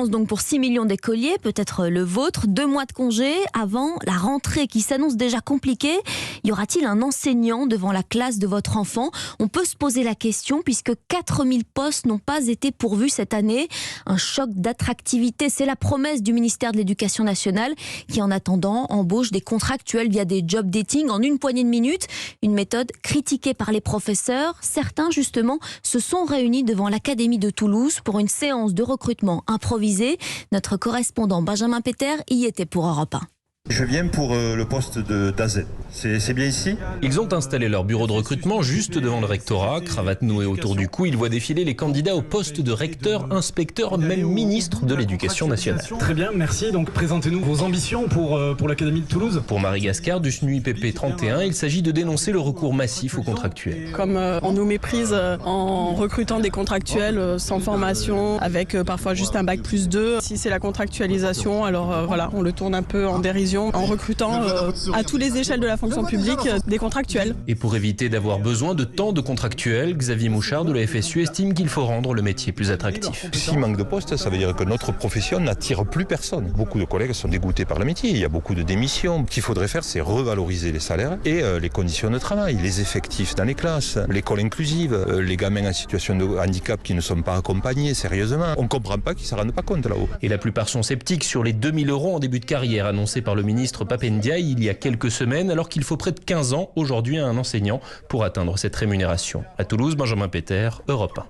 vacances donc pour 6 millions d'écoliers, peut-être le vôtre. 2 mois de congé avant la rentrée qui s'annonce déjà compliquée. Y aura-t-il un enseignant devant la classe de votre enfant? On peut se poser la question puisque 4000 postes n'ont pas été pourvus cette année. Un choc d'attractivité, c'est la promesse du ministère de l'Éducation nationale qui en attendant embauche des contractuels via des job dating en une poignée de minutes. Une méthode critiquée par les professeurs. Certains justement se sont réunis devant l'Académie de Toulouse pour une séance de recrutement improvisée. Notre correspondant Benjamin Peter y était pour Europe 1. Je viens pour le poste d'AZ. C'est bien ici? Ils ont installé leur bureau de recrutement juste devant le rectorat. Cravate nouée autour du cou, ils voient défiler les candidats au poste de recteur, inspecteur, même ministre de l'Éducation nationale. Très bien, merci. Donc présentez-nous vos ambitions pour l'Académie de Toulouse. Pour Marie Gascard du SNUIPP 31, il s'agit de dénoncer le recours massif aux contractuels. Comme on nous méprise en recrutant des contractuels sans formation, avec parfois juste un bac plus 2. Si c'est la contractualisation, alors voilà, on le tourne un peu en dérision en recrutant à tous les échelles de la fonction publique des contractuels. Et pour éviter d'avoir besoin de tant de contractuels, Xavier Mouchard de la FSU estime qu'il faut rendre le métier plus attractif. S'il manque de postes, ça veut dire que notre profession n'attire plus personne. Beaucoup de collègues sont dégoûtés par le métier, il y a beaucoup de démissions. Ce qu'il faudrait faire, c'est revaloriser les salaires et les conditions de travail, les effectifs dans les classes, l'école inclusive, les gamins en situation de handicap qui ne sont pas accompagnés sérieusement. On ne comprend pas qu'ils ne s'en rendent pas compte là-haut. Et la plupart sont sceptiques sur les 2000 € en début de carrière annoncés par le ministre Pap Ndiaye il y a quelques semaines, alors qu'il faut près de 15 ans aujourd'hui à un enseignant pour atteindre cette rémunération. À Toulouse, Benjamin Peter, Europe 1.